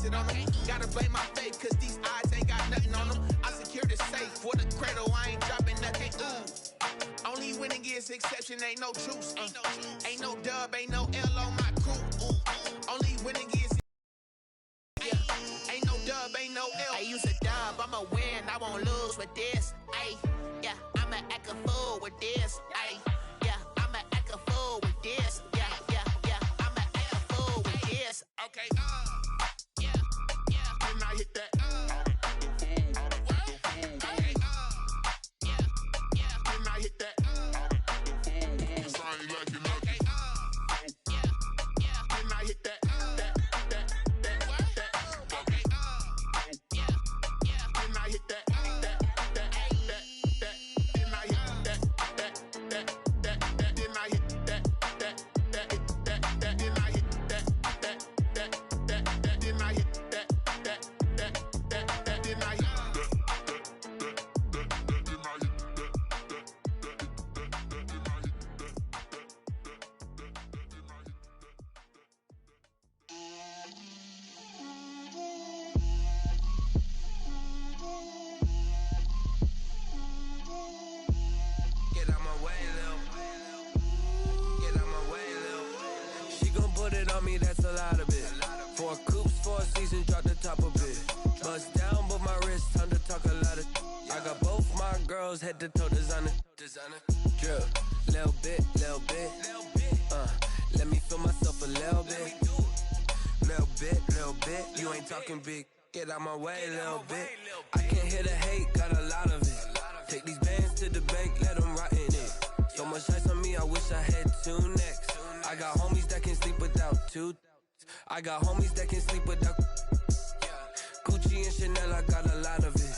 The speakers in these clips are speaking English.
it on them. Gotta blame my faith, cause these eyes ain't got nothing on them. I secure the safe for the cradle, I ain't dropping nothing. Only winning is exception, ain't no truce. Ain't no dub, ain't no L on my crew. Only winning is ain't no dub, ain't no L. I use a dub, I'ma win, I won't lose with this. Ay, yeah, I'ma act a fool with this. Ay, yeah, I'ma act a fool with this. Yeah, I'ma act a fool with this. Okay, yeah, can I hit that? Okay, yeah, can I hit that? Cause I ain't like it. Okay, yeah, can I hit that? That's a lot of it. 4 coops, 4 seasons, drop the top of it. Bust down, but my wrist, time to talk a lot of. I got both my girls head to toe designer. Drip, little bit. Let me feel myself a little bit. Little bit. You ain't talking big. Get out my way, little bit. I can't hear the hate, got a lot of it. Take these bands to the bank, let them rot in it. So much ice on me, I wish I had 2 necks. I got homies that can sleep without 2. I got homies that can sleep without Gucci and Chanel, I got a lot of it.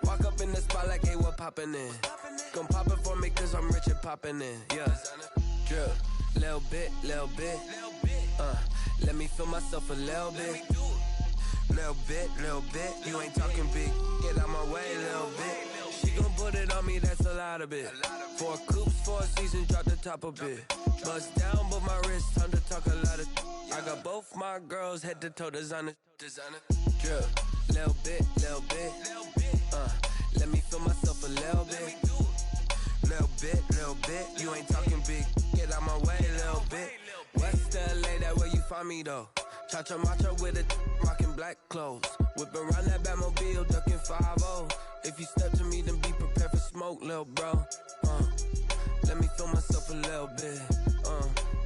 Walk up in the spot like, hey, what poppin' in? Gon' pop it for me cause I'm rich and poppin' in. Yeah, drip, little bit. Let me feel myself a little bit. Little bit. You ain't talking big. Get out my way, little bit. She gon' put it on me, that's a lot of it. 4 coops, 4 seasons, drop the top of it. Bust down, but my wrist, time to talk a lot of. I got both my girls head to toe designer. Drip, little bit. Let me feel myself a little bit. Little bit. You ain't talking big. Get out my way, little bit. West LA, that where you find me though. Cha-cha macha with a rockin' black clothes. Whip around that Batmobile, ducking 5-0. If you step to me, then be prepared for smoke, lil' bro. Let me feel myself a little bit.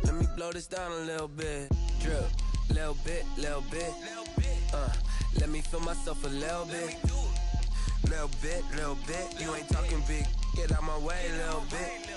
Let me blow this down a little bit. Drip, little bit. Let me feel myself a little bit. Little bit. You ain't talking big. Get out my way, little bit.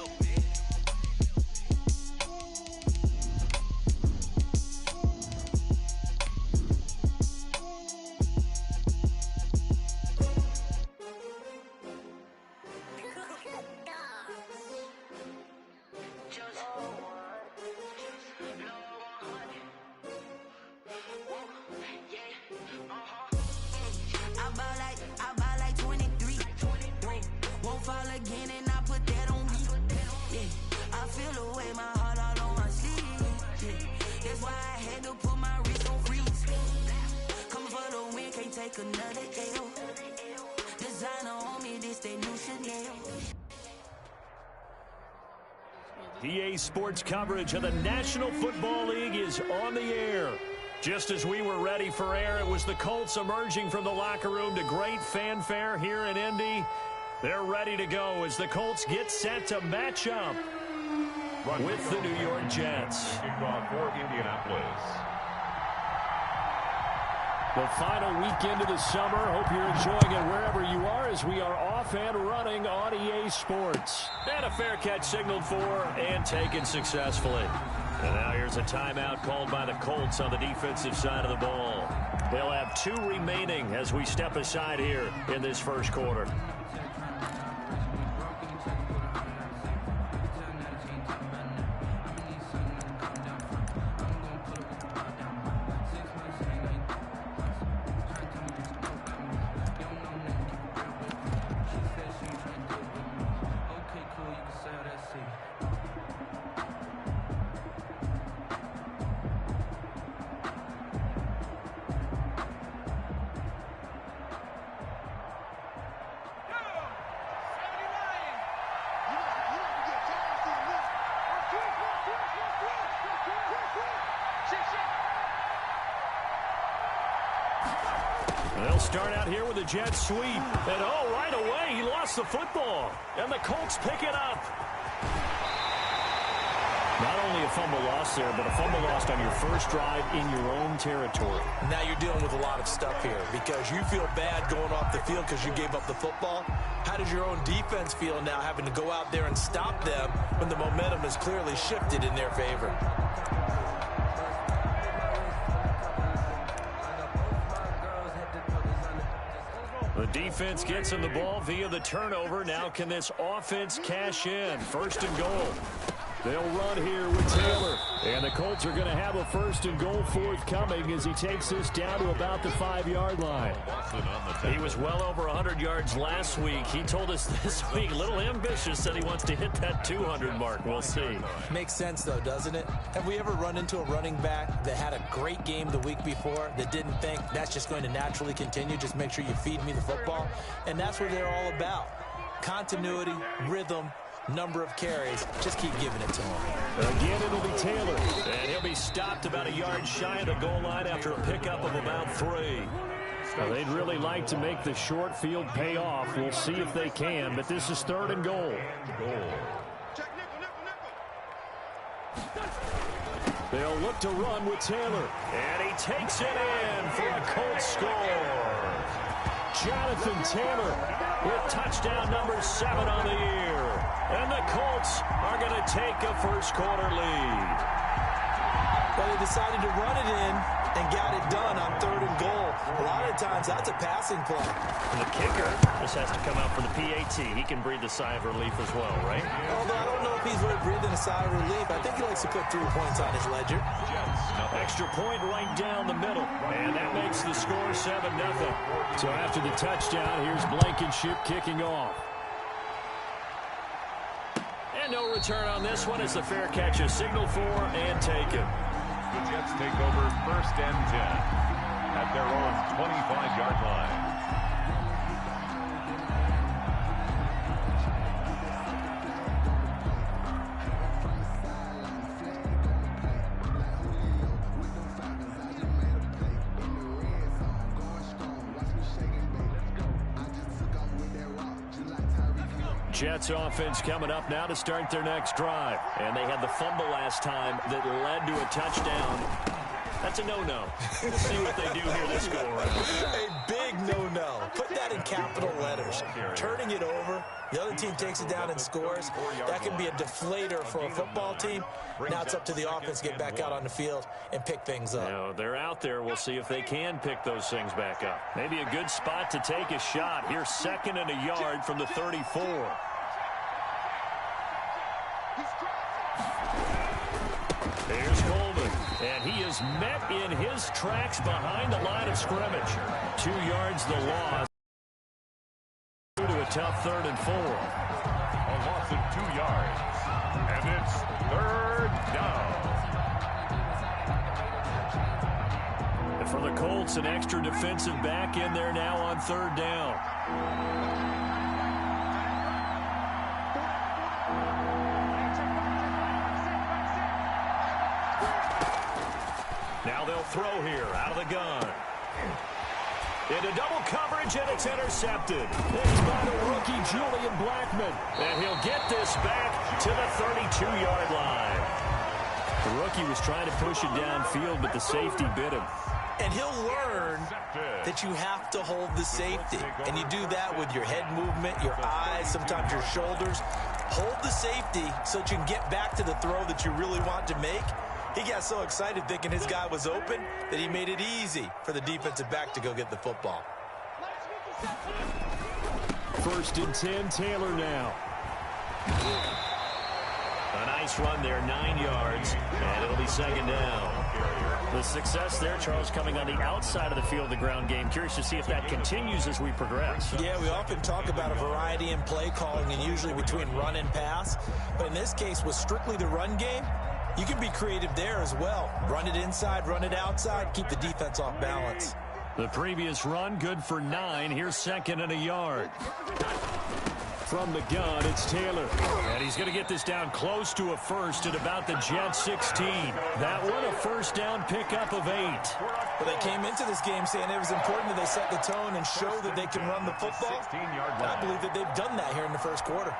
EA Sports coverage of the National Football League is on the air. Just as we were ready for air, it was the Colts emerging from the locker room to great fanfare here in Indy. They're ready to go as the Colts get set to match up with the New York Jets. Kickoff for Indianapolis. The final weekend of the summer. Hope you're enjoying it wherever you are as we are off and running on EA Sports. And a fair catch signaled for and taken successfully. And now here's a timeout called by the Colts on the defensive side of the ball. They'll have 2 remaining as we step aside here in this first quarter. They'll start out here with a jet sweep. And, oh, right away, he lost the football. And the Colts pick it up. Not only a fumble loss there, but a fumble lost on your first drive in your own territory. Now you're dealing with a lot of stuff here because you feel bad going off the field because you gave up the football. How does your own defense feel now having to go out there and stop them when the momentum is clearly shifted in their favor? The defense gets him the ball via the turnover. Now can this offense cash in? First and goal. They'll run here with Taylor. And the Colts are going to have a first and goal forthcoming as he takes this down to about the 5-yard line. He was well over 100 yards last week. He told us this week, a little ambitious, said he wants to hit that 200 mark. We'll see. Makes sense, though, doesn't it? Have we ever run into a running back that had a great game the week before that didn't think that's just going to naturally continue? Just make sure you feed me the football. And that's what they're all about. Continuity, rhythm, number of carries. Just keep giving it to him. Again, it'll be Taylor. And he'll be stopped about a yard shy of the goal line after a pickup of about 3. Well, they'd really like to make the short field pay off. We'll see if they can, but this is third and goal. They'll look to run with Taylor. And he takes it in for a Colts score. Jonathan Taylor with touchdown number 7 on the year. And the Colts are going to take a first-quarter lead. Well, they decided to run it in and got it done on third and goal. A lot of times, that's a passing play. And the kicker just has to come out for the PAT. He can breathe a sigh of relief as well, right? Although I don't know if he's really breathing a sigh of relief. I think he likes to put 3 points on his ledger. Extra point right down the middle. And that makes the score 7-0. So after the touchdown, here's Blankenship kicking off. And no return on this one as the fair catch is signaled for and taken. The Jets take over first and 10 at their own 25-yard line. Jets offense coming up now to start their next drive. And they had the fumble last time that led to a touchdown. That's a no-no. We'll see what they do here this go-around. A big no-no. Put that in capital letters. Turning it over, the other team takes it down and scores. That can be a deflator for a football team. Now it's up to the offense to get back out on the field and pick things up. No, they're out there. We'll see if they can pick those things back up. Maybe a good spot to take a shot. Here's 2nd and a yard from the 34. Here's Coleman, and he is met in his tracks behind the line of scrimmage. 2 yards the loss. To a tough 3rd and 4. A loss of 2 yards, and it's 3rd down. And for the Colts, an extra defensive back in there now on 3rd down. Now they'll throw here out of the gun. Into double coverage, and it's intercepted. It's by the rookie, Julian Blackmon. And he'll get this back to the 32-yard line. The rookie was trying to push it downfield, but the safety bit him. And he'll learn that you have to hold the safety. And you do that with your head movement, your eyes, sometimes your shoulders. Hold the safety so that you can get back to the throw that you really want to make. He got so excited thinking his guy was open that he made it easy for the defensive back to go get the football. 1st and 10, Taylor now. A nice run there, 9 yards, and it'll be 2nd down. The success there, Charles, coming on the outside of the field, the ground game. Curious to see if that continues as we progress. Yeah, we often talk about a variety in play calling and usually between run and pass. But in this case, with strictly the run game, you can be creative there as well. Run it inside, run it outside, keep the defense off balance. The previous run, good for 9. Here's 2nd and a yard. From the gun, it's Taylor. And he's going to get this down close to a first at about the Jets 16. That one, a first down pickup of 8. Well, they came into this game saying it was important that they set the tone and show that they can run the football. And I believe that they've done that here in the first quarter.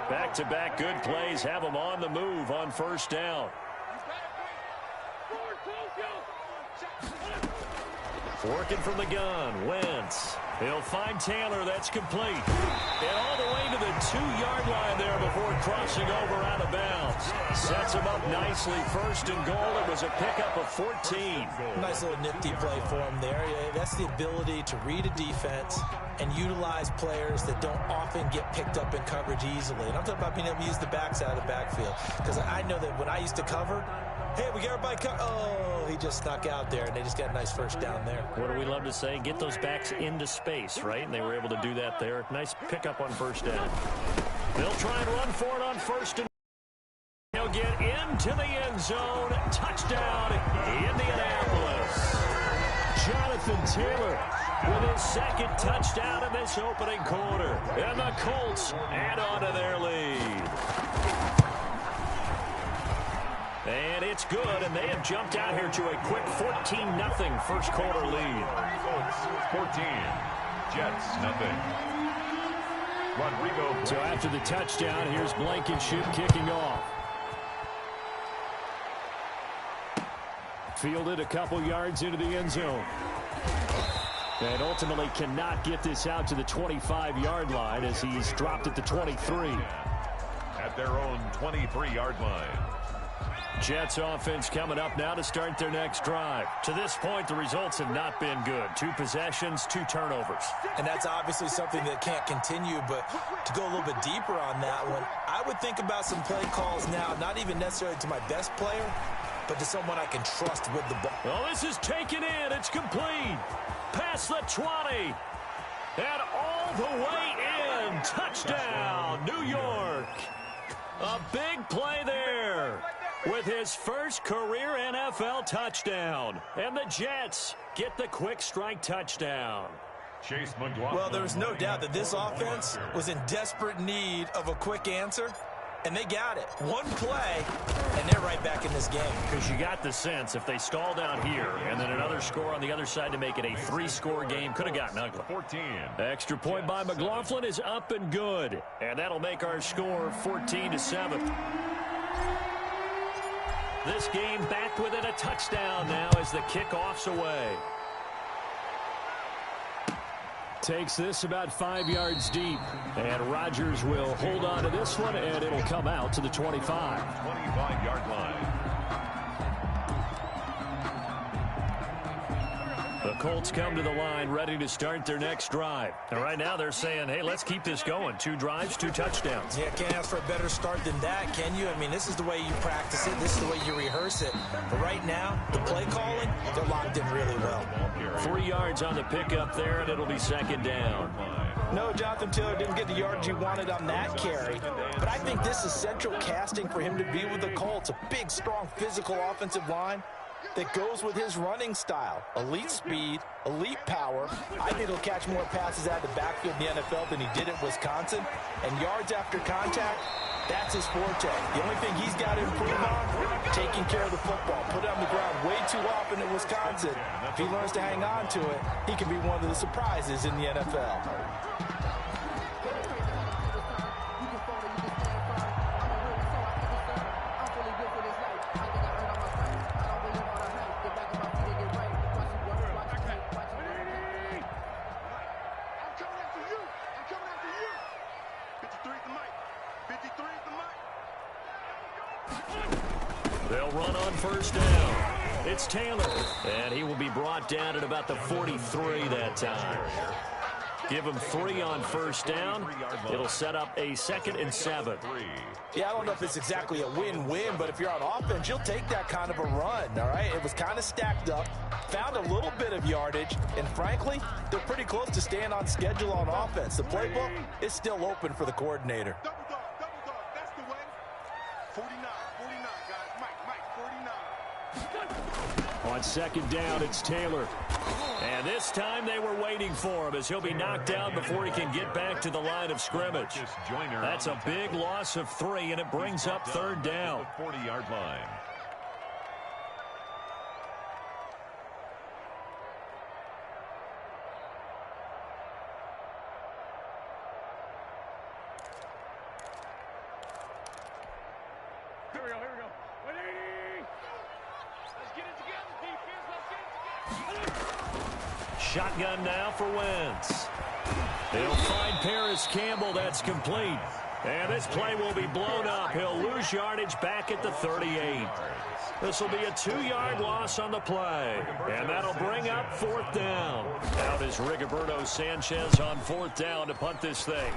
Back-to-back good plays have them on the move on first down. Working from the gun, Wentz. He'll find Taylor. That's complete. And all the way to the 2-yard line there before crossing over out of bounds. Sets him up nicely. First and goal. It was a pickup of 14. Nice little nifty play for him there. That's the ability to read a defense and utilize players that don't often get picked up in coverage easily. And I'm talking about being able to use the backside of the backfield. Because I know that when I used to cover, hey, we got everybody covered. Oh, he just snuck out there, and they just got a nice first down there. What do we love to say? Get those backs into space, right? And they were able to do that there. Nice pickup on first down. They'll try and run for it on first and he'll get into the end zone. Touchdown, Indianapolis. Jonathan Taylor with his second touchdown in this opening quarter. And the Colts add on to their lead. And it's good, and they have jumped out here to a quick 14-0 first quarter lead. Colts 14, Jets nothing. Rodrigo. So after the touchdown, here's Blankenship kicking off. Fielded a couple yards into the end zone. And ultimately cannot get this out to the 25-yard line as he's dropped at the 23. At their own 23-yard line. Jets offense coming up now to start their next drive. To this point, the results have not been good. 2 possessions, 2 turnovers. And that's obviously something that can't continue, but to go a little bit deeper on that one, I would think about some play calls now, not even necessarily to my best player, but to someone I can trust with the ball. Well, this is taken in. It's complete. Past the 20. And all the way in. Touchdown, New York. A big play there with his first career NFL touchdown. And the Jets get the quick strike touchdown. Chase McLaughlin. Well, there's no doubt that this offense was in desperate need of a quick answer, and they got it. One play, and they're right back in this game. Because you got the sense if they stall down here and then another score on the other side to make it a 3-score game, could have gotten ugly. 14. Extra point by McLaughlin is up and good. And that'll make our score 14-7. This game back within a touchdown now as the kickoff's away. Takes this about 5 yards deep. And Rodgers will hold on to this one, and it'll come out to the 25. 25-yard line. The Colts come to the line ready to start their next drive. And right now they're saying, hey, let's keep this going. 2 drives, 2 touchdowns. Yeah, can't ask for a better start than that, can you? I mean, this is the way you practice it. This is the way you rehearse it. But right now, the play calling, they're locked in really well. 3 yards on the pickup there, and it'll be second down. No, Jonathan Taylor didn't get the yardage he wanted on that carry. But I think this is central casting for him to be with the Colts. A big, strong, physical offensive line that goes with his running style. Elite speed, elite power. I think he'll catch more passes out of the backfield in the NFL than he did at Wisconsin. And yards after contact, that's his forte. The only thing he's got to improve on, taking care of the football. Put it on the ground way too often at Wisconsin. If he learns to hang on to it, he can be one of the surprises in the NFL. They'll run on first down. It's Taylor, and he will be brought down at about the 43 that time. Give him 3 on first down. It'll set up a 2nd and 7. Yeah, I don't know if it's exactly a win-win, but if you're on offense, you'll take that kind of a run, all right? It was kind of stacked up, found a little bit of yardage, and frankly, they're pretty close to staying on schedule on offense. The playbook is still open for the coordinator. Double dog, that's the way. 49, guys. Mike, 49. On second down, it's Taylor. And this time they were waiting for him as he'll be knocked down before he can get back to the line of scrimmage. That's a big loss of 3, and it brings up third down. 40-yard line. Shotgun now for Wentz. They'll find Paris Campbell. That's complete. And this play will be blown up. He'll lose yardage back at the 38. This will be a 2-yard loss on the play. And that'll bring up fourth down. Out is Rigoberto Sanchez on fourth down to punt this thing.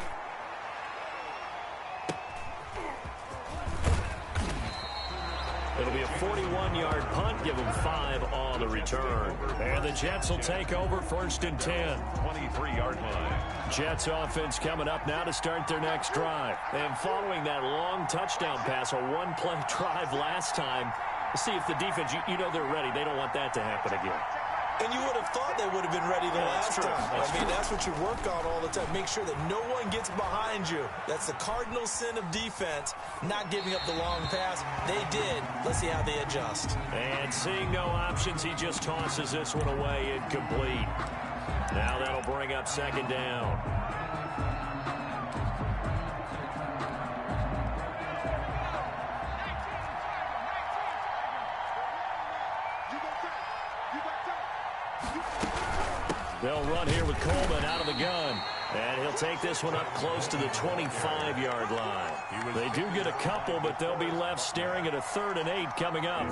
It'll be a 41-yard punt. Give them 5 on the return. And the Jets will take over first and 10. 23-yard line. Jets offense coming up now to start their next drive. And following that long touchdown pass, a one-play drive last time, see if the defense, you know they're ready. They don't want that to happen again. And you would have thought they would have been ready the last time. That's what you work on all the time. Make sure that no one gets behind you. That's the cardinal sin of defense, not giving up the long pass. They did. Let's see how they adjust. And seeing no options, he just tosses this one away incomplete. Now that'll bring up second down. They'll run here with Coleman out of the gun. And he'll take this one up close to the 25-yard line. They do get a couple, but they'll be left staring at a 3rd and 8 coming up.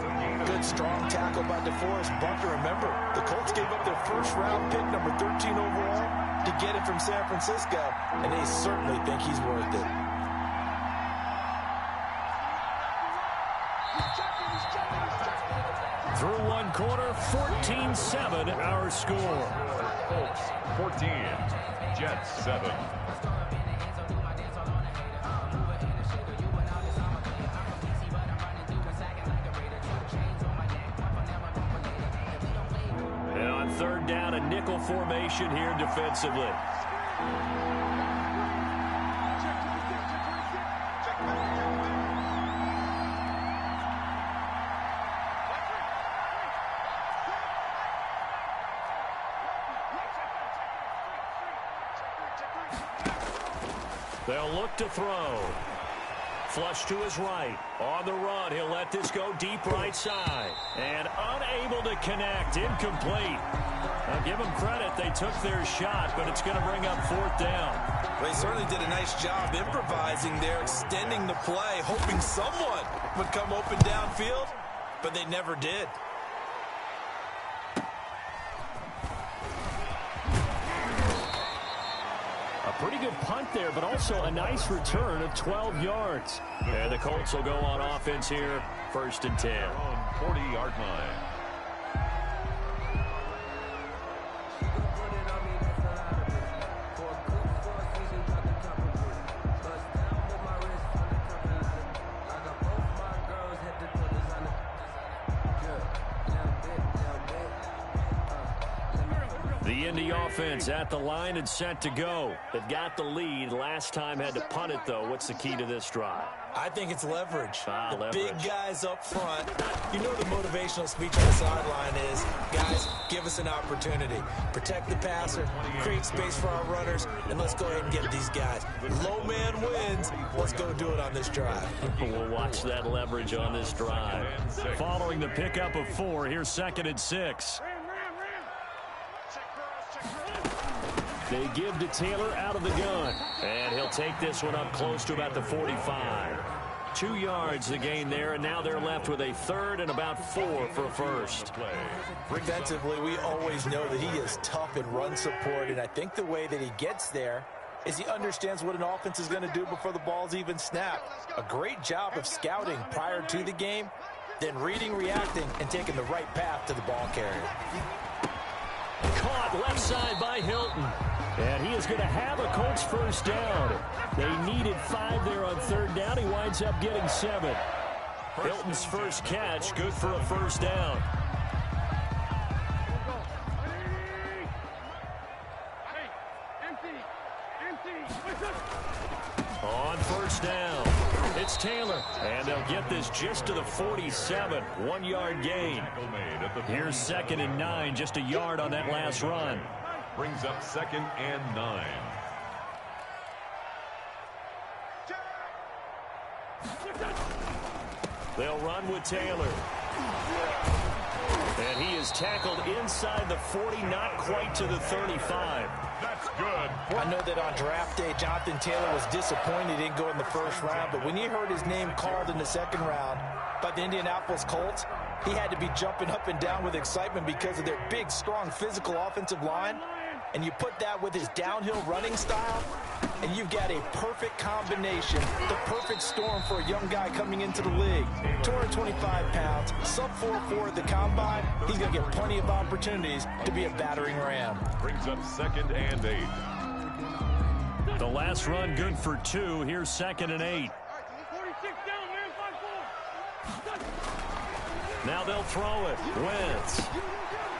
Good strong tackle by DeForest Buckner. Remember, the Colts gave up their first-round pick, number 13 overall, to get it from San Francisco, and they certainly think he's worth it. Through one quarter, 14-7 our score. Colts 14, Jets 7. And on third down, a nickel formation here defensively. They'll look to throw. Flush to his right. On the run, he'll let this go deep right side. And unable to connect. Incomplete. I'll give them credit. They took their shot, but it's going to bring up fourth down. They certainly did a nice job improvising there, extending the play, hoping someone would come open downfield, but they never did. Pretty good punt there, but also a nice return of 12 yards. And the Colts will go on offense here, first and 10. 40-yard line. The Indy offense at the line and set to go. They've got the lead. Last time had to punt it, though. What's the key to this drive? I think it's leverage. Leverage. Big guys up front. You know the motivational speech on the sideline is, guys, give us an opportunity. Protect the passer, create space for our runners, and let's go ahead and get these guys. Low man wins. Let's go do it on this drive. We'll watch that leverage on this drive. Following the pickup of 4, here's second and 6. They give to Taylor out of the gun. And he'll take this one up close to about the 45. 2 yards the gain there, and now they're left with a 3rd and about 4 for a first. Defensively, we always know that he is tough in run support, and I think the way that he gets there is he understands what an offense is going to do before the ball's even snapped. A great job of scouting prior to the game, then reading, reacting, and taking the right path to the ball carrier. Caught left side by Hilton. And he is going to have a Colts first down. They needed 5 there on third down. He winds up getting 7. Hilton's first catch, good for a first down. first down. It's Taylor, and they'll get this just to the 47. 1-yard gain. Here's 2nd and 9, just a yard on that last run. Brings up 2nd and 9. They'll run with Taylor. And he is tackled inside the 40, not quite to the 35. That's good. I know that on draft day, Jonathan Taylor was disappointed he didn't go in the first round, but when he heard his name called in the second round by the Indianapolis Colts, he had to be jumping up and down with excitement because of their big, strong, physical offensive line. And you put that with his downhill running style, and you've got a perfect combination, the perfect storm for a young guy coming into the league. 225 pounds, sub 4.4 at the combine. He's going to get plenty of opportunities to be a battering ram. Brings up 2nd and 8. The last run good for 2. Here's 2nd and 8. Now they'll throw it. Wentz.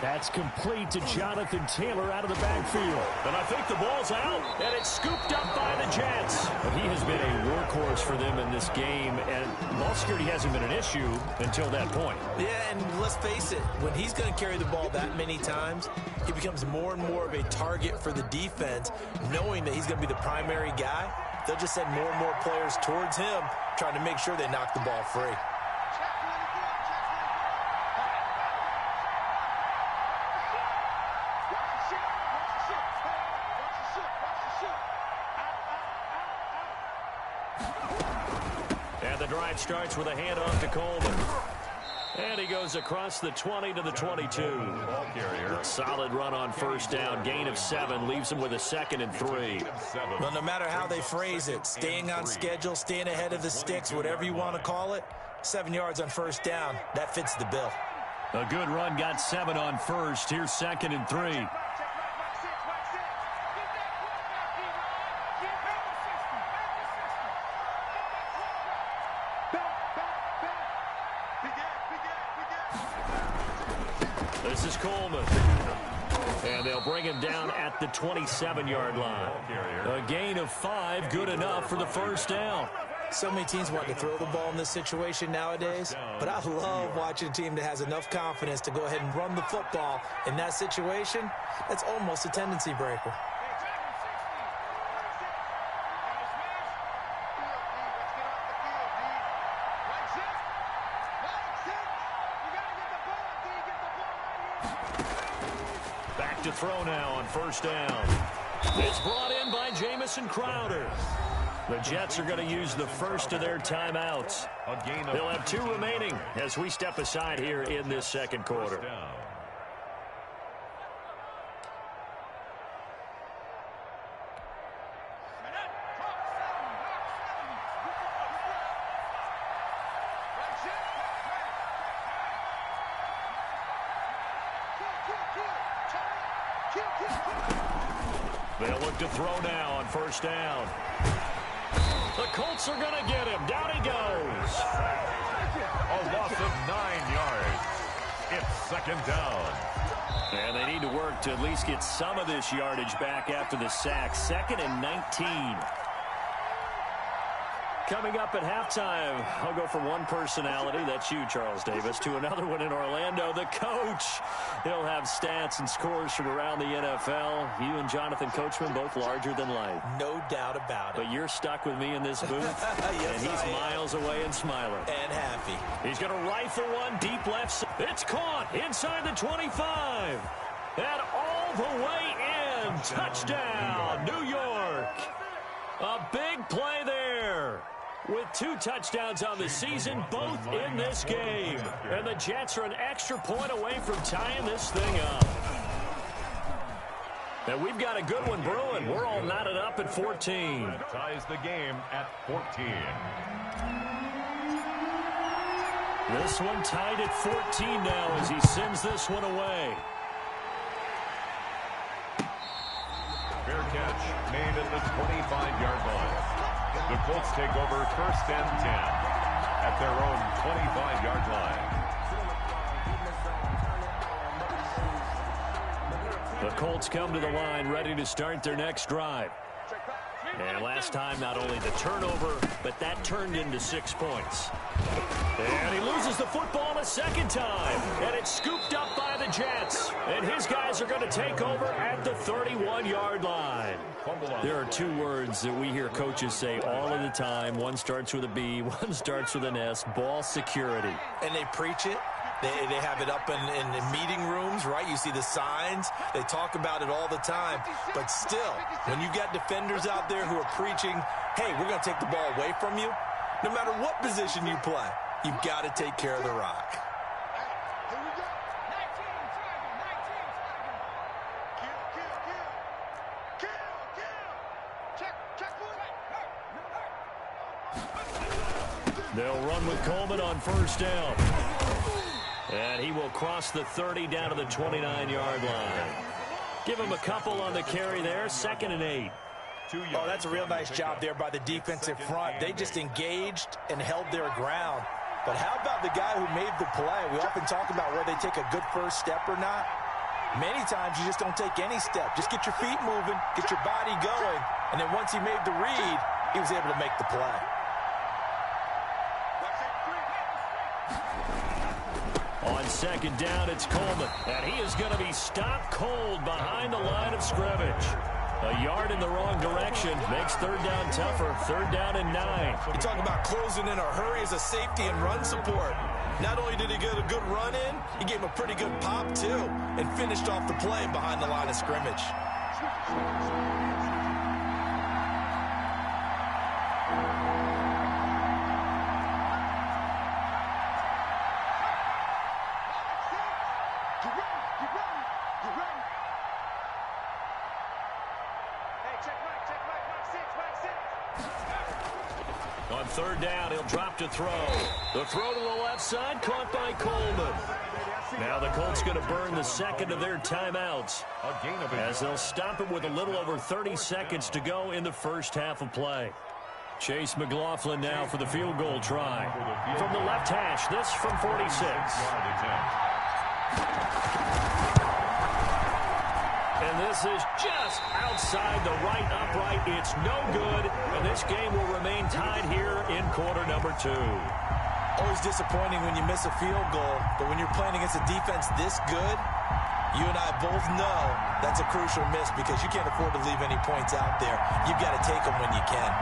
That's complete to Jonathan Taylor out of the backfield. And I think the ball's out, and it's scooped up by the Jets. But he has been a workhorse for them in this game, and ball security hasn't been an issue until that point. Yeah, and let's face it, when he's going to carry the ball that many times, he becomes more and more of a target for the defense, knowing that he's going to be the primary guy. They'll just send more and more players towards him, trying to make sure they knock the ball free. Starts with a handoff to Coleman. And he goes across the 20 to the 22. Ball carrier. Solid run on first down. Gain of 7 leaves him with a 2nd and 3. Well, no matter how they phrase it, staying on schedule, staying ahead of the sticks, whatever you want to call it, 7 yards on first down, that fits the bill. A good run, got 7 on first. Here's 2nd and 3. This is Coleman. And they'll bring him down at the 27-yard line. A gain of 5, good enough for the first down. So many teams want to throw the ball in this situation nowadays, but I love watching a team that has enough confidence to go ahead and run the football in that situation. That's almost a tendency breaker. Back to throw now on first down. It's brought in by Jamison Crowder. The Jets are going to use the first of their timeouts. They'll have 2 remaining as we step aside here in this second quarter. They'll look to throw now on first down. The Colts are going to get him. Down he goes. A loss of 9 yards. It's 2nd down. And they need to work to at least get some of this yardage back after the sack. 2nd and 19. Coming up at halftime, I'll go from one personality, that's you, Charles Davis, to another one in Orlando, the coach. He'll have stats and scores from around the NFL. You and Jonathan Coachman, both larger than life. No doubt about it. But you're stuck with me in this booth, yes, and he's miles away and smiling. And happy. He's going to rifle one deep left side. It's caught inside the 25. And all the way in. Touchdown, New York. A big play there. With 2 touchdowns on the season, both in this game. And the Jets are an extra point away from tying this thing up. And we've got a good one brewing. We're all knotted up at 14. Ties the game at 14. This one tied at 14 now as he sends this one away. Fair catch made at the 25-yard line. The Colts take over 1st and 10 at their own 25-yard line. The Colts come to the line ready to start their next drive. And last time, not only the turnover, but that turned into 6 points. And he loses the football a second time. And it's scooped up by the Jets. And his guys are going to take over at the 31-yard line. There are 2 words that we hear coaches say all of the time. One starts with a B, one starts with an S, ball security. And they preach it. They have it up in meeting rooms, right? You see the signs. They talk about it all the time. But still, when you got defenders out there who are preaching, hey, we're going to take the ball away from you, no matter what position you play, you've got to take care of the rock. They'll run with Coleman on first down. And he will cross the 30 down to the 29-yard line. Give him a couple on the carry there. 2nd and 8. Oh, that's a real nice job there by the defensive front. They just engaged and held their ground. But how about the guy who made the play? We often talk about whether they take a good first step or not. Many times you just don't take any step. Just get your feet moving, get your body going. And then once he made the read, he was able to make the play. On 2nd down, it's Coleman. And he is going to be stopped cold behind the line of scrimmage. A yard in the wrong direction makes 3rd down tougher. 3rd down and 9. You talk about closing in a hurry as a safety and run support. Not only did he get a good run in, he gave him a pretty good pop, too, and finished off the play behind the line of scrimmage. On 3rd down, he'll drop to throw. The throw to the left side, caught by Coleman. Now the Colts going to burn the 2nd of their timeouts, as they'll stop it with a little over 30 seconds to go in the first half of play. Chase McLaughlin now for the field goal try. From the left hash, this from 46. And this is just outside the right upright. It's no good, and this game will remain tied here in quarter number 2. Always disappointing when you miss a field goal, but when you're playing against a defense this good, you and I both know that's a crucial miss because you can't afford to leave any points out there. You've got to take them when you can.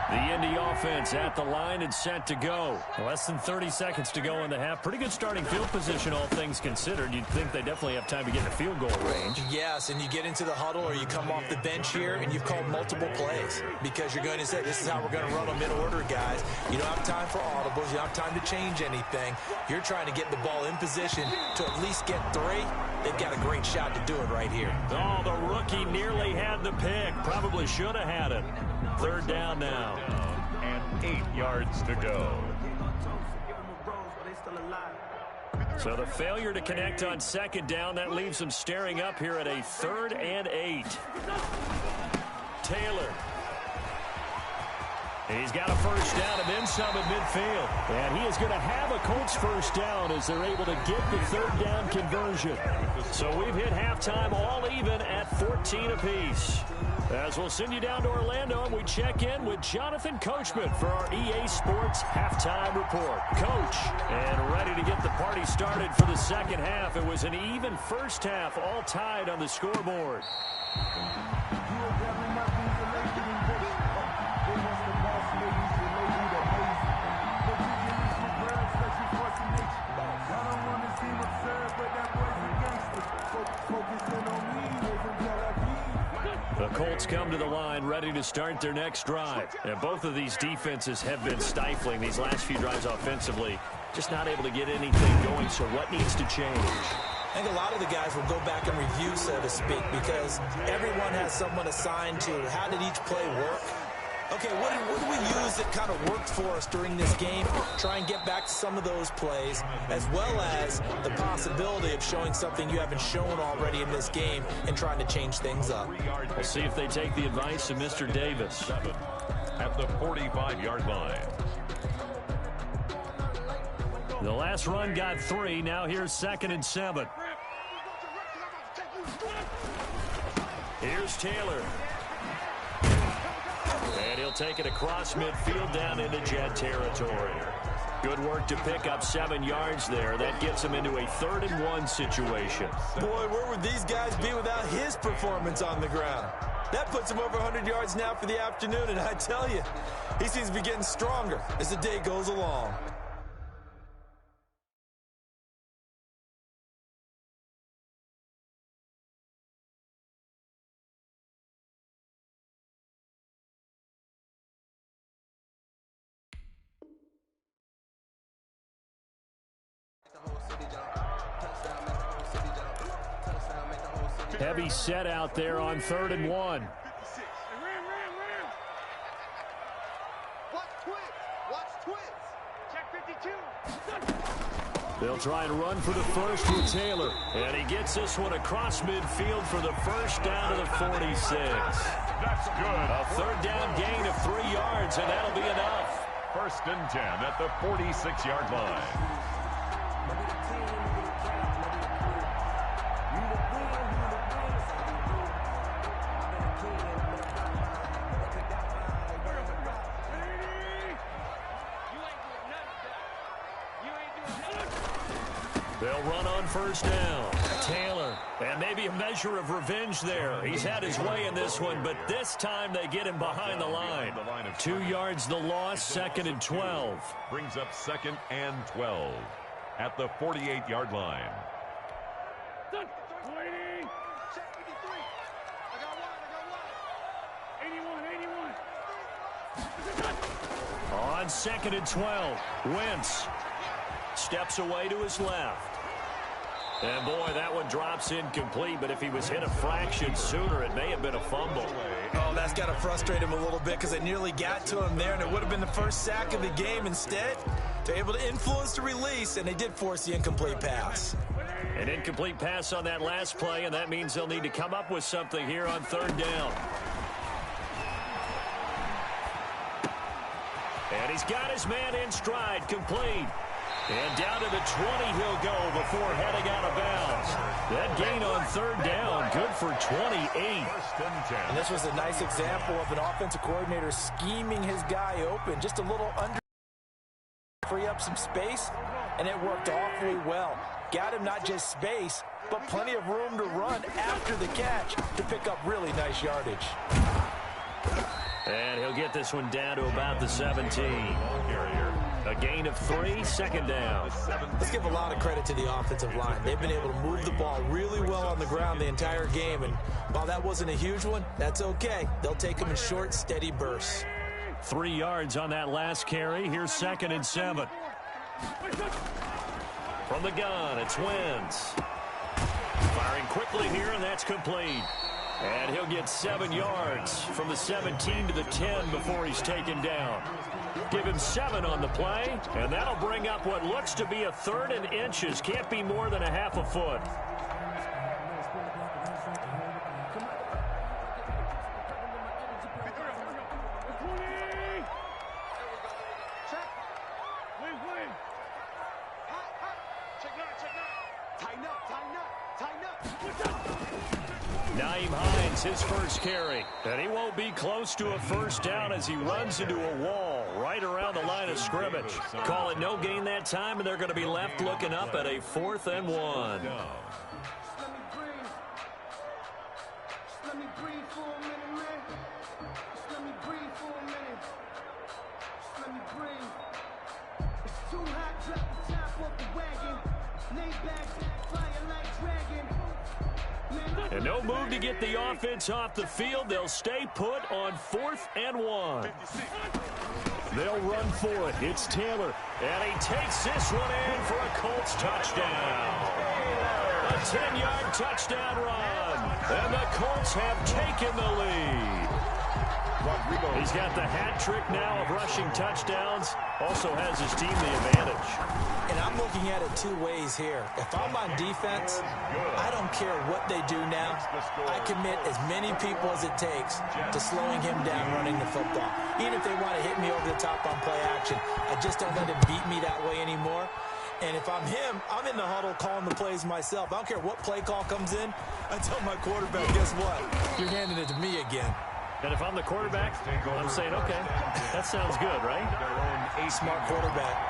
The Indy offense at the line and set to go. Less than 30 seconds to go in the half. Pretty good starting field position, all things considered. You'd think they definitely have time to get in the field goal range. Yes, and you get into the huddle or you come off the bench here and you've called multiple plays because you're going to say, this is how we're going to run them in order, guys. You don't have time for audibles. You don't have time to change anything. You're trying to get the ball in position to at least get 3. They've got a great shot to do it right here. Oh, the rookie nearly had the pick. Probably should have had it. 3rd down now. And 8 yards to go. So the failure to connect on 2nd down, that leaves them staring up here at a 3rd and 8. Taylor. He's got a first down and then some at midfield. And he is going to have a Colts first down as they're able to get the 3rd down conversion. So we've hit halftime all even at 14 apiece. As we'll send you down to Orlando, and we check in with Jonathan Coachman for our EA Sports Halftime Report. Coach, and ready to get the party started for the second half. It was an even first half, all tied on the scoreboard. The Colts come to the line ready to start their next drive. And both of these defenses have been stifling these last few drives offensively. Just not able to get anything going, so what needs to change? I think a lot of the guys will go back and review, so to speak, because everyone has someone assigned to how did each play work. Okay, what do we use that kind of worked for us during this game? Try and get back to some of those plays, as well as the possibility of showing something you haven't shown already in this game and trying to change things up. We'll see if they take the advice of Mr. Davis. At the 45-yard line. The last run got 3. Now here's 2nd and 7. Here's Taylor. And he'll take it across midfield down into Jet territory. Good work to pick up 7 yards there. That gets him into a 3rd-and-1 situation. Boy, where would these guys be without his performance on the ground? That puts him over 100 yards now for the afternoon, and I tell you, he seems to be getting stronger as the day goes along. Heavy set out there on 3rd-and-1. Watch twins. Check 52. They'll try and run for the first with Taylor. And he gets this one across midfield for the first down to the 46. That's good. A 3rd down gain of 3 yards, and that'll be enough. 1st and 10 at the 46-yard line. They'll run on 1st down. Taylor, and maybe a measure of revenge there. He's had his way in this one, but this time they get him behind the line. 2 yards the loss, 2nd and 12. Brings up 2nd and 12 at the 48-yard line. Check 53. I got one. 81. On 2nd and 12, Wentz steps away to his left. And boy, that one drops incomplete, but if he was hit a fraction sooner, it may have been a fumble. Oh, that's got to frustrate him a little bit because they nearly got to him there, and it would have been the first sack of the game. Instead, they're able to influence the release, and they did force the incomplete pass. An incomplete pass on that last play, and that means they'll need to come up with something here on 3rd down. And he's got his man in stride, complete. And down to the 20 he'll go before heading out of bounds. That gain on 3rd down, good for 28. 1st and 10. And this was a nice example of an offensive coordinator scheming his guy open, just a little under, free up some space, and it worked awfully well. Got him not just space, but plenty of room to run after the catch to pick up really nice yardage. And he'll get this one down to about the 17. A gain of 3, 2nd down. Let's give a lot of credit to the offensive line. They've been able to move the ball really well on the ground the entire game, and while that wasn't a huge one, that's okay. They'll take them in short, steady bursts. 3 yards on that last carry. Here's 2nd and 7. From the gun, it's Wentz. Firing quickly here, and that's complete. And he'll get 7 yards from the 17 to the 10 before he's taken down. Give him 7 on the play, and that'll bring up what looks to be a 3rd and inches. Can't be more than a half a foot. His first carry, and he won't be close to a 1st down as he runs into a wall right around the line of scrimmage. Call it no gain that time, and they're going to be left looking up at a 4th and 1. And no move to get the offense off the field. They'll stay put on 4th and 1. They'll run for it. It's Taylor. And he takes this one in for a Colts touchdown. A 10-yard touchdown run. And the Colts have taken the lead. He's got the hat trick now of rushing touchdowns. Also has his team the advantage. And I'm looking at it 2 ways here. If I'm on defense, I don't care what they do now. I commit as many people as it takes to slowing him down running the football. Even if they want to hit me over the top on play action, I just don't let him beat me that way anymore. And if I'm him, I'm in the huddle calling the plays myself. I don't care what play call comes in. I tell my quarterback, guess what? You're handing it to me again. And if I'm the quarterback, I'm saying, okay, that sounds good, right? Smart quarterback.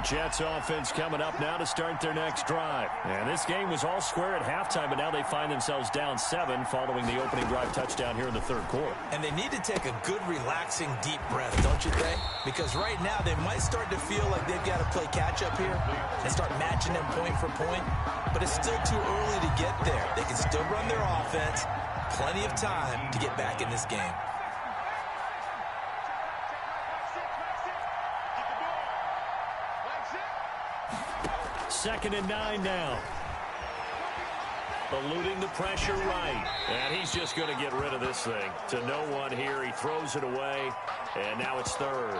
Jets offense coming up now to start their next drive. And this game was all square at halftime, but now they find themselves down 7 following the opening drive touchdown here in the third quarter. And they need to take a good, relaxing, deep breath, don't you think? Because right now they might start to feel like they've got to play catch-up here and start matching them point for point. But it's still too early to get there. They can still run their offense. Plenty of time to get back in this game. Second and 9 now. Eluding the pressure right. And he's just going to get rid of this thing. To no one here. He throws it away. And now it's third.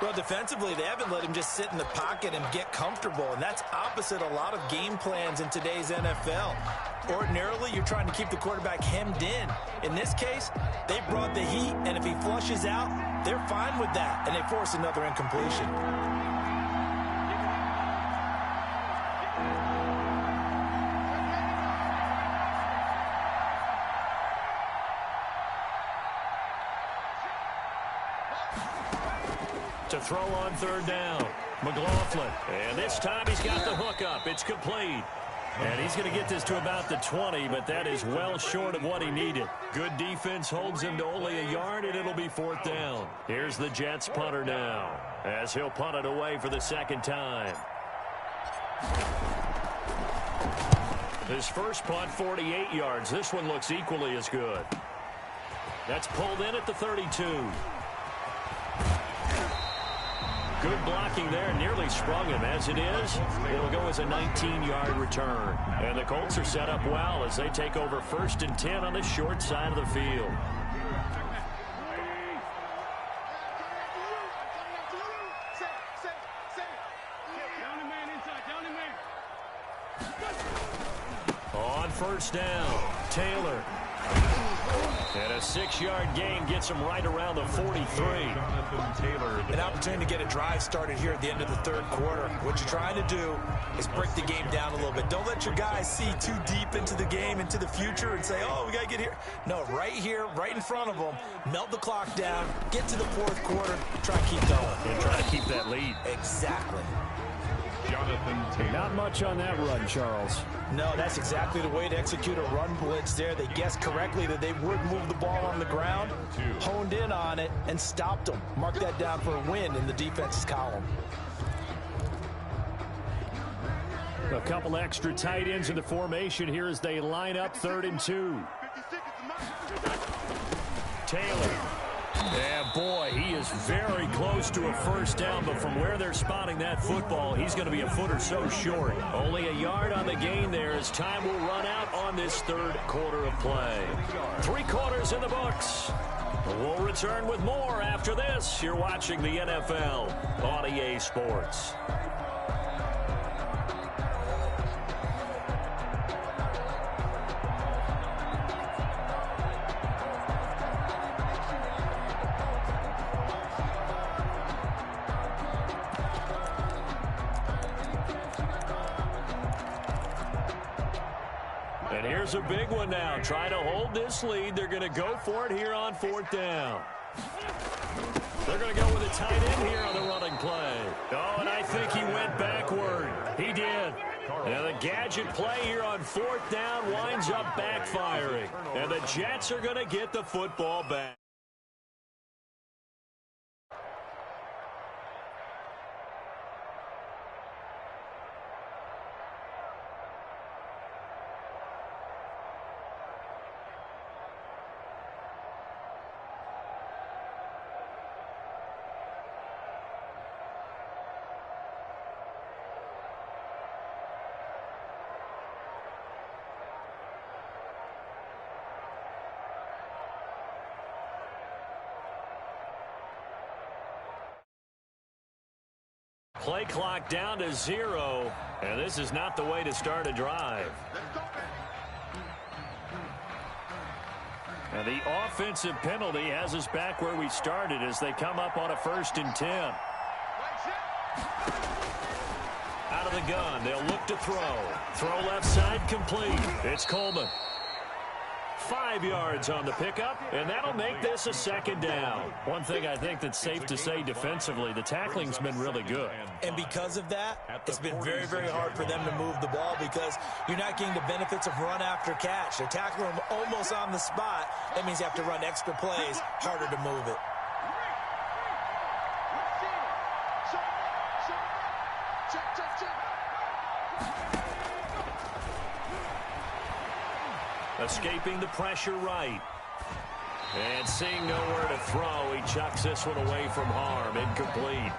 Well, defensively, they haven't let him just sit in the pocket and get comfortable. And that's opposite a lot of game plans in today's NFL. Ordinarily, you're trying to keep the quarterback hemmed in. In this case, they brought the heat. And if he flushes out, they're fine with that. And they force another incompletion. To throw on third down, McLaughlin. And this time he's got the hook up. It's complete. And he's going to get this to about the 20, but that is well short of what he needed. Good defense holds him to only a yard, and it'll be fourth down. Here's the Jets punter now, as he'll punt it away for the second time. His first punt, 48 yards. This one looks equally as good. That's pulled in at the 32. Good blocking there, nearly sprung him. As it is, it'll go as a 19-yard return. And the Colts are set up well as they take over 1st and 10 on the short side of the field. On first down, Taylor. And a 6-yard gain gets him right around the 43. An opportunity to get a drive started here at the end of the third quarter. What you're trying to do is break the game down a little bit. Don't let your guys see too deep into the game, into the future, and say, oh, we got to get here. No, right here, right in front of them, melt the clock down, get to the fourth quarter, try to keep going. And try to keep that lead. Exactly. Not much on that run, Charles. No, that's exactly the way to execute a run blitz there. They guessed correctly that they would move the ball on the ground, honed in on it, and stopped them. Mark that down for a win in the defense's column. A couple extra tight ends in the formation here as they line up 3rd and 2. Taylor. Yeah, boy, he is very close to a first down, but from where they're spotting that football, he's going to be a foot or so short. Only a yard on the gain there as time will run out on this third quarter of play. 3 quarters in the books. We'll return with more after this. You're watching the NFL on EA Sports. And here's a big one now. Trying to hold this lead. They're going to go for it here on 4th down. They're going to go with a tight end here on the running play. Oh, and I think he went backward. He did. And the gadget play here on 4th down winds up backfiring. And the Jets are going to get the football back. Play clock down to 0, and this is not the way to start a drive. And the offensive penalty has us back where we started as they come up on a 1st and 10. Out of the gun, they'll look to throw. Throw left side complete. It's Coleman. 5 yards on the pickup, and that'll make this a second down. One thing I think that's safe to say defensively, the tackling's been really good. And because of that, it's been very, very hard for them to move the ball because you're not getting the benefits of run after catch. They're tackling them almost on the spot. That means you have to run extra plays, harder to move it. Escaping the pressure right. And seeing nowhere to throw, he chucks this one away from harm. Incomplete.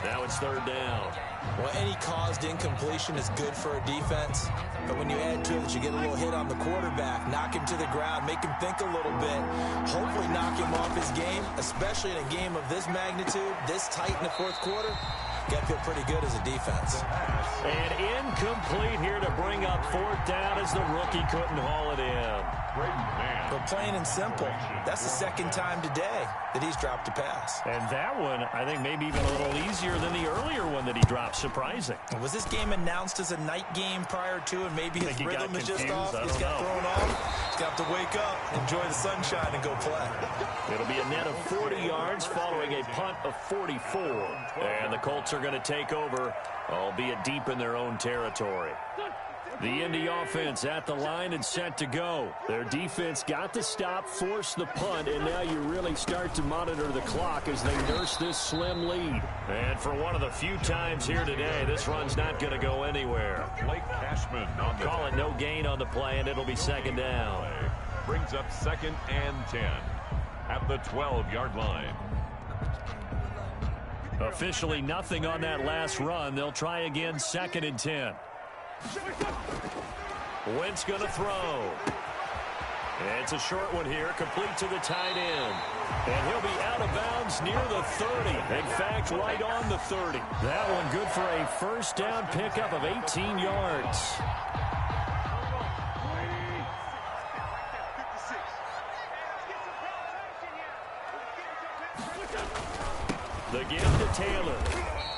Now it's third down. Well, any caused incompletion is good for a defense. But when you add to it that you get a little hit on the quarterback, knock him to the ground, make him think a little bit, hopefully knock him off his game, especially in a game of this magnitude, this tight in the fourth quarter, you got to feel pretty good as a defense. And incomplete here to bring up fourth down as the rookie couldn't haul it in. But plain and simple, that's the second time today that he's dropped a pass. And that one, I think, maybe even a little easier than the earlier one that he dropped. Surprising. Was this game announced as a night game prior to, and maybe his rhythm is just off? He's got thrown off. He's got to wake up, enjoy the sunshine, and go play. It'll be a net of 40 yards following a punt of 44. And the Colts are going to take over, albeit deep in their own territory. The Indy offense at the line and set to go. Their defense got the stop, forced the punt, and now you really start to monitor the clock as they nurse this slim lead. And for one of the few times here today, this run's not going to go anywhere. Blake Cashman on the Call it no gain on the play, and it'll be second down. Brings up 2nd and 10 at the 12-yard line. Officially nothing on that last run. They'll try again, 2nd and 10. Wentz going to throw. It's a short one here, complete to the tight end. And he'll be out of bounds near the 30. In fact, right on the 30. That one good for a first down pickup of 18 yards. The give to Taylor.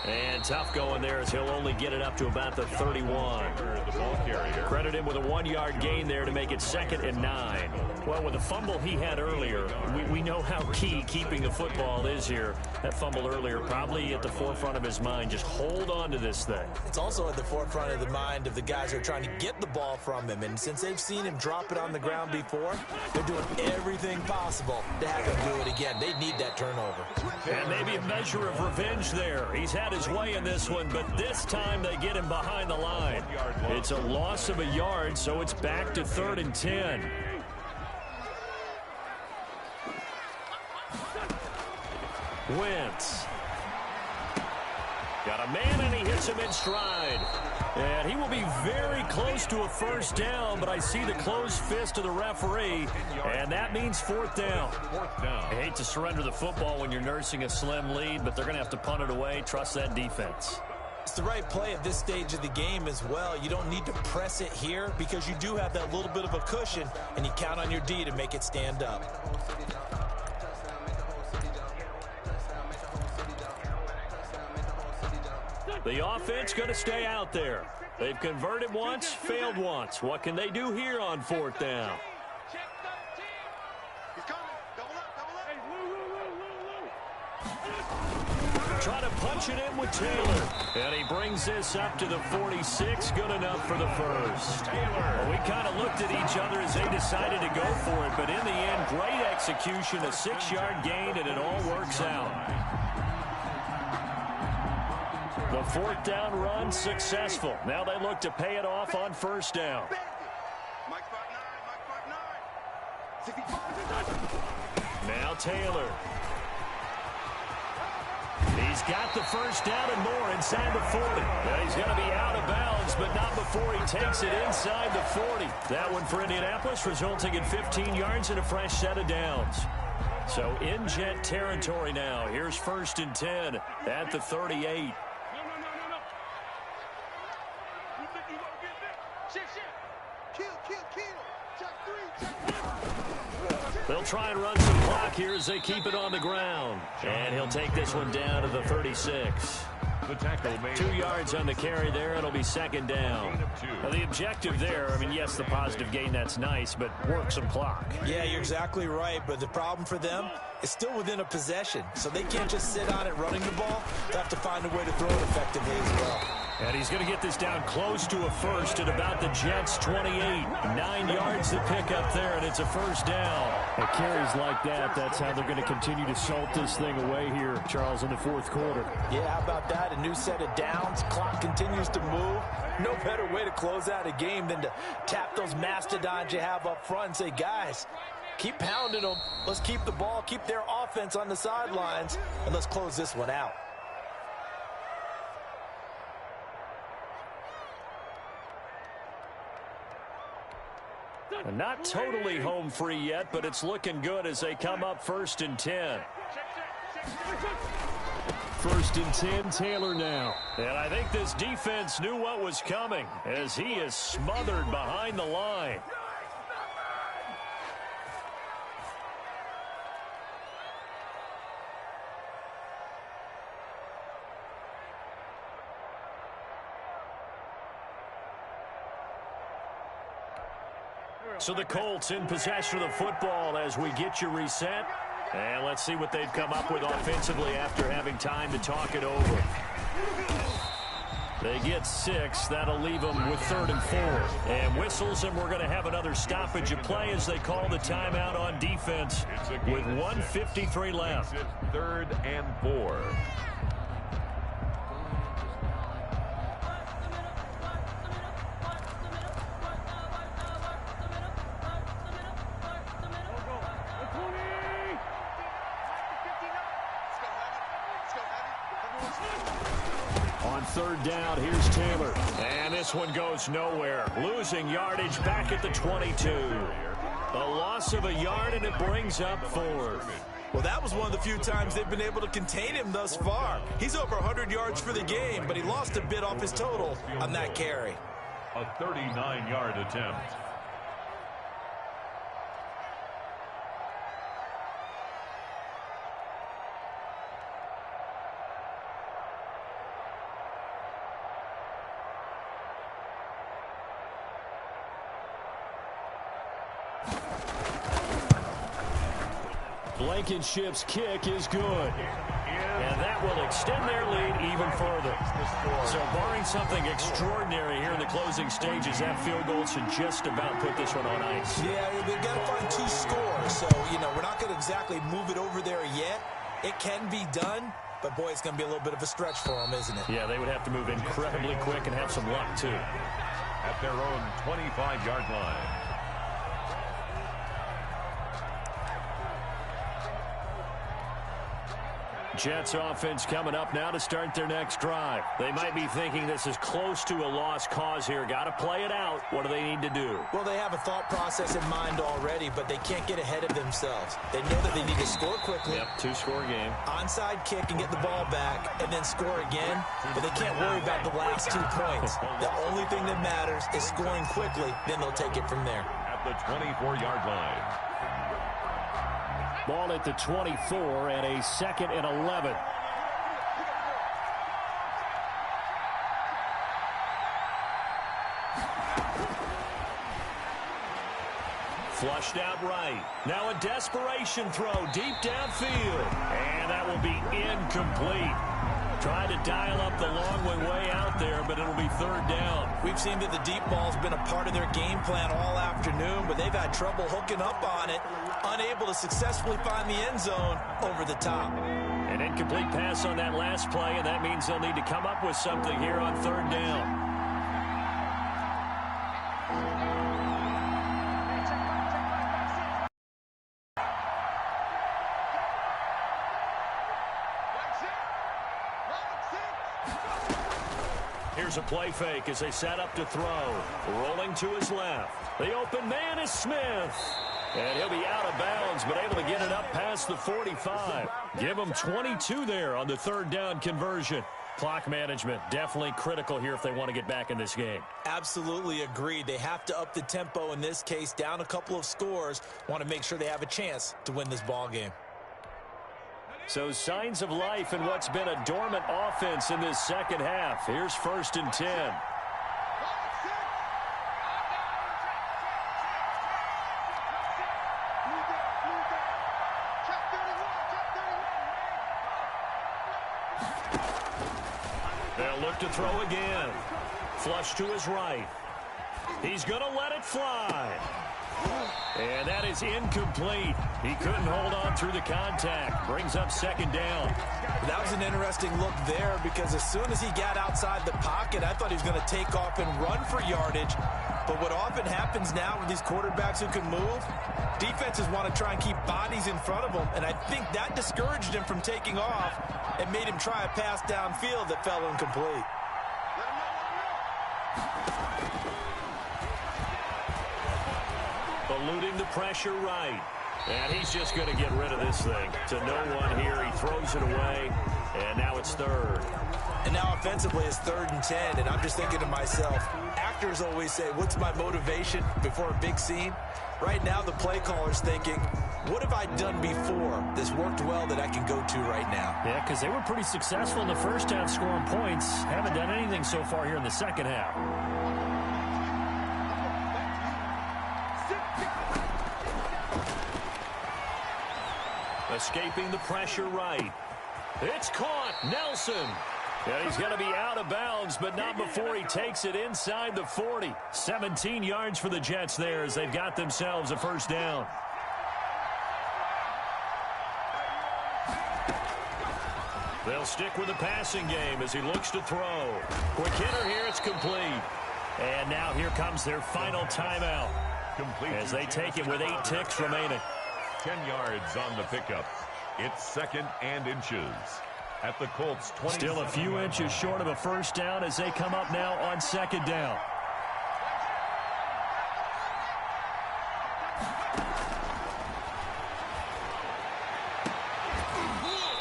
And tough going there as he'll only get it up to about the 31. The ball carrier. Credit him with a 1-yard gain there to make it 2nd and 9. Well, with the fumble he had earlier, we know how key keeping the football is here. That fumble earlier probably at the forefront of his mind. Just hold on to this thing. It's also at the forefront of the mind of the guys who are trying to get the ball from him. And since they've seen him drop it on the ground before, they're doing everything possible to have him do it again. They need that turnover. And maybe a measure of revenge there. He's had his way in this one, but this time they get him behind the line. It's a loss of a yard, so it's back to 3rd and 10. Wentz. Got a man, and he hits him in stride. And he will be very close to a first down, but I see the closed fist of the referee, and that means 4th down. I hate to surrender the football when you're nursing a slim lead, but they're going to have to punt it away. Trust that defense. It's the right play at this stage of the game as well. You don't need to press it here because you do have that little bit of a cushion, and you count on your D to make it stand up. The offense going to stay out there. They've converted once, failed once. What can they do here on 4th down? Try to punch it in with Taylor. And he brings this up to the 46. Good enough for the first. Well, we kind of looked at each other as they decided to go for it. But in the end, great execution, a 6-yard gain, and it all works out. The 4th down run successful. Now they look to pay it off on 1st down. Now Taylor. He's got the first down and more inside the 40. Now he's going to be out of bounds, but not before he takes it inside the 40. That one for Indianapolis, resulting in 15 yards and a fresh set of downs. So in Jet territory now. Here's 1st and 10 at the 38. They'll try and run some clock here as they keep it on the ground. And he'll take this one down to the 36. The tackle made 2 yards on the carry there. It'll be second down. Now, the objective there, I mean, yes, the positive gain, that's nice, but work some clock. Yeah, you're exactly right, but the problem for them is still within a possession, so they can't just sit on it running the ball. They have to find a way to throw it effectively as well. And he's going to get this down close to a first at about the Jets' 28. 9 yards to pick up there, and it's a first down. And carries like that, that's how they're going to continue to salt this thing away here, Charles, in the fourth quarter. Yeah, how about that? A new set of downs. Clock continues to move. No better way to close out a game than to tap those mastodons you have up front and say, guys, keep pounding them. Let's keep the ball, keep their offense on the sidelines, and let's close this one out. Not totally home free yet, but it's looking good as they come up 1st and 10. 1st and 10, Taylor now. And I think this defense knew what was coming as he is smothered behind the line. So the Colts in possession of the football as we get you reset. And let's see what they've come up with offensively after having time to talk it over. They get 6. That'll leave them with 3rd and 4. And whistles, and we're going to have another stoppage of play as they call the timeout on defense with 1:53 left. 3rd and 4. On 3rd down, here's Taylor. And this one goes nowhere. Losing yardage back at the 22. A loss of a yard, and it brings up 4th. Well, that was one of the few times they've been able to contain him thus far. He's over 100 yards for the game, but he lost a bit off his total on that carry. A 39-yard attempt. Blankenship's kick is good. And that will extend their lead even further. So barring something extraordinary here in the closing stages, that field goal should just about put this one on ice. Yeah, they've got to find 2 scores. So, we're not going to exactly move it over there yet. It can be done, but boy, it's going to be a little bit of a stretch for them, isn't it? Yeah, they would have to move incredibly quick and have some luck, too. At their own 25-yard line. Jets offense coming up now to start their next drive. They might be thinking this is close to a lost cause here. Got to play it out. What do they need to do? Well, they have a thought process in mind already, but they can't get ahead of themselves. They know that they need to score quickly. Yep, 2-score game. Onside kick and get the ball back and then score again, but they can't worry about the last 2 points. The only thing that matters is scoring quickly, then they'll take it from there. At the 24-yard line. Ball at the 24 and a 2nd and 11. Flushed out right. Now a desperation throw deep downfield. And that will be incomplete. Tried to dial up the long way out there, but it'll be 3rd down. We've seen that the deep ball's been a part of their game plan all afternoon, but they've had trouble hooking up on it, unable to successfully find the end zone over the top. An incomplete pass on that last play, and that means they'll need to come up with something here on 3rd down. Here's a play fake as they set up to throw. Rolling to his left. The open man is Smith. And he'll be out of bounds, but able to get it up past the 45. Give him 22 there on the 3rd down conversion. Clock management definitely critical here if they want to get back in this game. Absolutely agreed. They have to up the tempo in this case, down a couple of scores. Want to make sure they have a chance to win this ball game. So signs of life in what's been a dormant offense in this second half. Here's 1st and 10. They'll look to throw again. Flush to his right. He's going to let it fly. And that is incomplete. He couldn't hold on through the contact. Brings up 2nd down. That was an interesting look there because as soon as he got outside the pocket, I thought he was going to take off and run for yardage. But what often happens now with these quarterbacks who can move, defenses want to try and keep bodies in front of them. And I think that discouraged him from taking off and made him try a pass downfield that fell incomplete. Eluding the pressure right. And he's just going to get rid of this thing. To no one here. He throws it away. And now it's 3rd. And now offensively it's 3rd and 10. And I'm just thinking to myself, actors always say, what's my motivation before a big scene? Right now the play caller's thinking, what have I done before this worked well that I can go to right now? Yeah, because they were pretty successful in the first half scoring points. Haven't done anything so far here in the second half. Escaping the pressure right. It's caught. Nelson. And he's going to be out of bounds, but not before he takes it inside the 40. 17 yards for the Jets there as they've got themselves a 1st down. They'll stick with the passing game as he looks to throw. Quick hitter here. It's complete. And now here comes their final timeout. Complete as they take it with 8 ticks remaining. 10 yards on the pickup. It's 2nd and inches at the Colts 20. Still a few inches short of a 1st down as they come up now on 2nd down.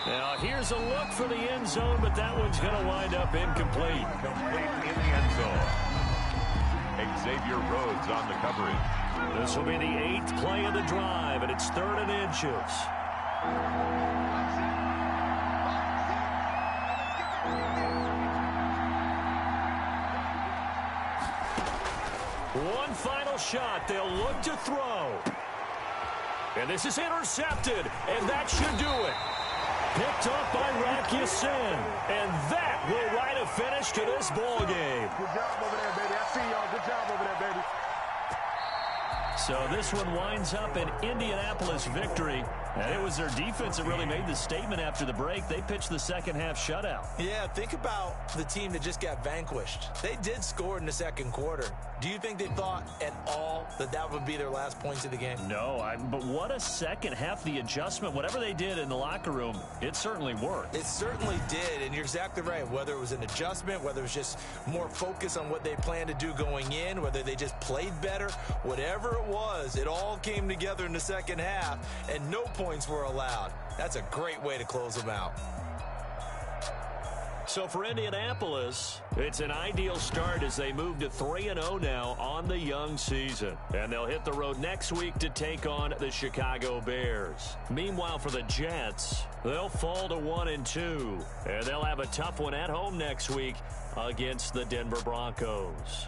Now here's a look for the end zone, but that one's going to wind up incomplete. Complete in the end zone. Xavier Rhodes on the coverage. This will be the 8th play of the drive, and it's 3rd and inches. One final shot. They'll look to throw. And this is intercepted, and that should do it. Picked up by Rocky Sin, and that will write a finish to this ball game. Good job over there, baby. I see y'all. Good job over there, baby. So this one winds up an Indianapolis victory. And it was their defense that really made the statement after the break. They pitched the second half shutout. Yeah, think about the team that just got vanquished. They did score in the second quarter. Do you think they thought at all that that would be their last points of the game? No, but what a second half. The adjustment, whatever they did in the locker room, it certainly worked. It certainly did, and you're exactly right. Whether it was an adjustment, whether it was just more focus on what they planned to do going in, whether they just played better, whatever it was, it all came together in the second half, and no points were allowed. That's a great way to close them out. So for Indianapolis, it's an ideal start as they move to 3-0 now on the young season. And they'll hit the road next week to take on the Chicago Bears. Meanwhile, for the Jets, they'll fall to 1-2. And they'll have a tough one at home next week against the Denver Broncos.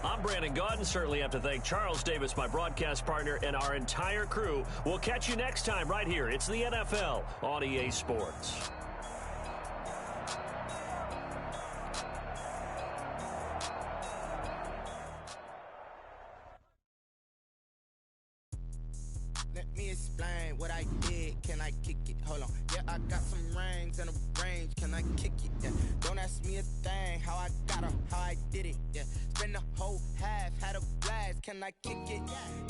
I'm Brandon Gaudin. Certainly have to thank Charles Davis, my broadcast partner, and our entire crew. We'll catch you next time right here. It's the NFL on EA Sports. Let me explain what I did. Can I kick it? Hold on. Yeah, I got some rings and a range. Can I kick it? Yeah. Don't ask me a thing. How I got her, how I did it. Yeah. Spend the whole half, had a blast. Can I kick it?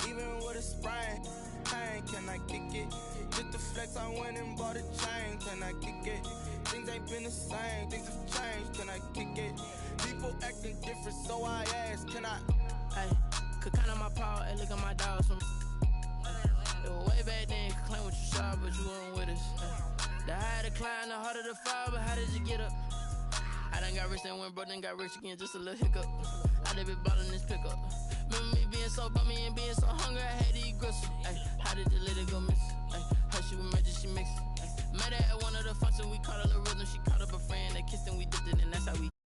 Even with a sprain. Pain, can I kick it? Just the flex, I went and bought a chain. Can I kick it? Things ain't been the same. Things have changed. Can I kick it? People acting different, so I ask. Can I? Hey, could count on my power and look at my dogs from. It was way back then, could claim what you saw, but you weren't with us. The higher the climb, the harder the fall, but how did you get up? I done got rich and went broke, then got rich again, just a little hiccup. I done been ballin' this pickup. Remember me being so bummy and being so hungry, I had to eat gristle. Ay, how did the little go miss? Ay, she was magic, she mixed. Met her at one of the functions, we caught her the rhythm. She caught up a friend, they kissed and we dipped it, and that's how we.